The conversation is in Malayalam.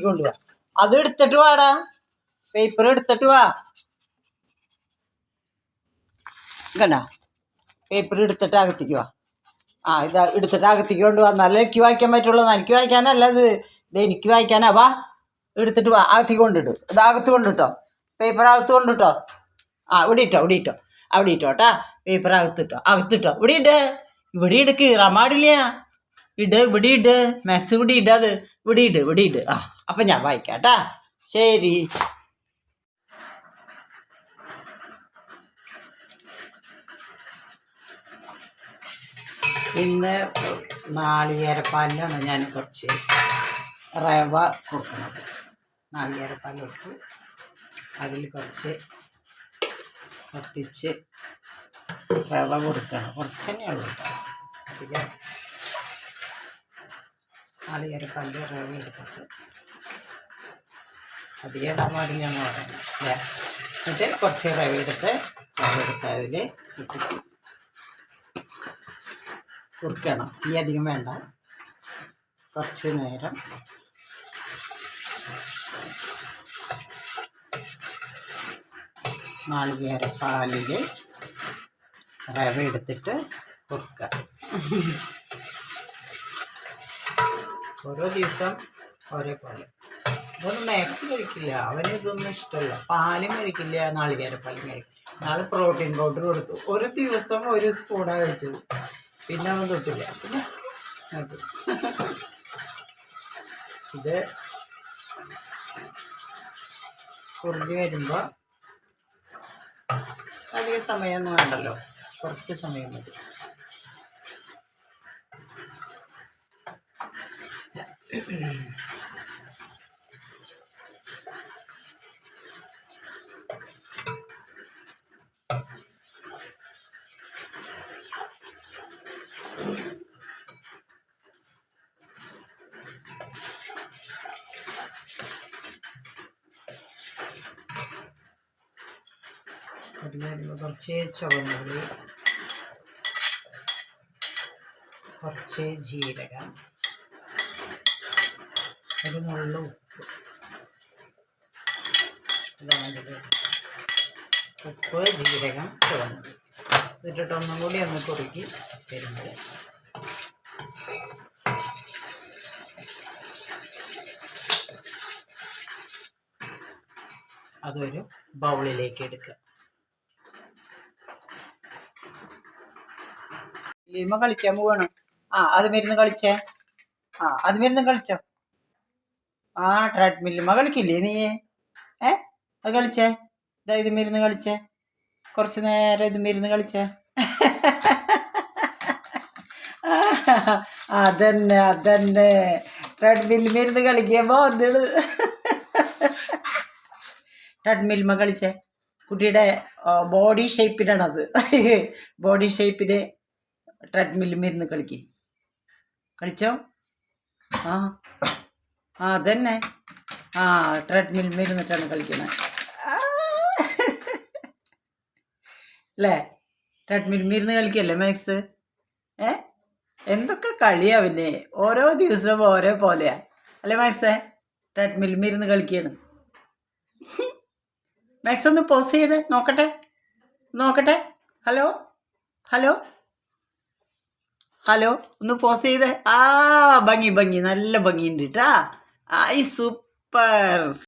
കൊണ്ടുപോവാ. അത് എടുത്തിട്ട് വാടാ, പേപ്പർ എടുത്തിട്ട് വാ. കണ്ട പേപ്പർ എടുത്തിട്ട് അകത്തേക്ക് വാ. ഇത് എടുത്തിട്ട് അകത്തേക്ക് കൊണ്ടുവന്നാലേ എനിക്ക് വായിക്കാൻ പറ്റുള്ളൂ. എനിക്ക് വായിക്കാനല്ല ഇത് എനിക്ക് വായിക്കാനാ. വാ എടുത്തിട്ട് വാ, അകത്തേക്ക് കൊണ്ടിട്ടു. ഇത് അകത്ത് കൊണ്ടിട്ടോ, പേപ്പർ അകത്ത് കൊണ്ടിട്ടോ. ഇവിടെ ഇട്ടോ, അവിടെ ഇട്ടോട്ടാ. പേപ്പർ അകത്തിട്ടോ. ഇവിടെ ഇട്, കീറാൻ പാടില്ല. ഇവിടെ ഇട് മാക്സ്, ഇവിടെ ഇടത്, ഇവിടെ ഇട്. അപ്പം ഞാൻ വായിക്കാട്ടാ. ശരി. ഇന്ന് നാളികേരപ്പാലിലാണ് ഞാൻ കുറച്ച് റവ കൊടുക്കുന്നത്. നാളികേരപ്പാലെടുത്ത് അതിൽ കുറച്ച് കത്തിച്ച് റവ കൊടുക്കണം. കുറച്ച് തന്നെയുള്ളൂ കേട്ടോ. അധികം നാളികേരപ്പാലിൻ്റെ റവ എടുത്തിട്ട് അധികം ഇടാൻ പാടില്ലെന്ന് പറയുന്നത് അല്ലേ. എന്നിട്ട് കുറച്ച് റവ എടുത്ത് അതിൽ ഇട്ടിട്ട് കുറുക്കണം. ഈ അധികം വേണ്ട, കുറച്ച് നേരം നാളികേരപ്പാലിൽ റവ എടുത്തിട്ട് കുറുക്കുക. ഓരോ ദിവസം ഓരോ പോലെ. ഇതൊന്നും മാക്സ് കഴിക്കില്ല, അവന് ഇതൊന്നും ഇഷ്ടമല്ല. പാലും കഴിക്കില്ല, നാളികേരപ്പാലും കഴിക്കില്ല. നാളെ പ്രോട്ടീൻ പൗഡർ കൊടുത്തു. ഒരു ദിവസം ഒരു സ്പൂണാണ് കഴിച്ചത്, പിന്നെ അവൻ തൊട്ടില്ല. പിന്നെ അത് ഇത് കുറുകി വരുമ്പോൾ അധിക സമയമൊന്നും വേണ്ടല്ലോ, കുറച്ച് സമയം മതി. കുറച്ച് ചുവന്നുള്ളി, കുറച്ച് ജീരകം, ഒരു നുള്ള ഉപ്പ്. ഇതാണെങ്കിൽ ഉപ്പ്, ജീരകം, ചുവന്നുള്ളി ഇതിട്ടിട്ട് ഒന്നും കൂടി ഒന്ന് കുറുക്കി വരുമ്പോൾ അതൊരു ബൗളിലേക്ക് എടുക്കുക. ലിമ കളിക്കാൻ പോവാണ്. അത് മരുന്ന് കളിച്ചേ. അത് മരുന്ന് കളിച്ചോ. ട്രെഡ്മില്ലുമ്മ കളിക്കില്ലേ നീ? അത് കളിച്ചേ. ഇത് മരുന്ന് കളിച്ചേ. കുറച്ച് നേരം ഇത് മരുന്ന് കളിച്ചേ. അതന്നെ ട്രെഡ്മില്ല് മരുന്ന് കളിക്കുമ്പോ എന്താണ് ട്രെഡ്മില്ലുമ്മ കളിച്ചേ. കുട്ടിയുടെ ബോഡി ഷേപ്പിനാണത്. ബോഡി ഷേപ്പിന് ട്രെഡ്മില്ല് മരുന്ന് കളിച്ചോ. അതന്നെ ട്രെഡ്മിൽ മരുന്നിട്ടാണ് കളിക്കുന്നത് അല്ലേ. ട്രെഡ്മിൽ മരുന്ന് കളിക്കല്ലേ മാക്സ്? എന്തൊക്കെ കളിയാവില്ലേ, ഓരോ ദിവസം ഓരോ പോലെയാ അല്ലേ മാക്സേ? ട്രെഡ്മിൽ മരുന്ന് കളിക്കുകയാണ്. മാക്സ് ഒന്ന് പോസ് ചെയ്ത് നോക്കട്ടെ. ഹലോ ഒന്ന് പോസ് ചെയ്ത്. ഭംഗി നല്ല ഭംഗിയുണ്ട് കേട്ടാ. സൂപ്പർ.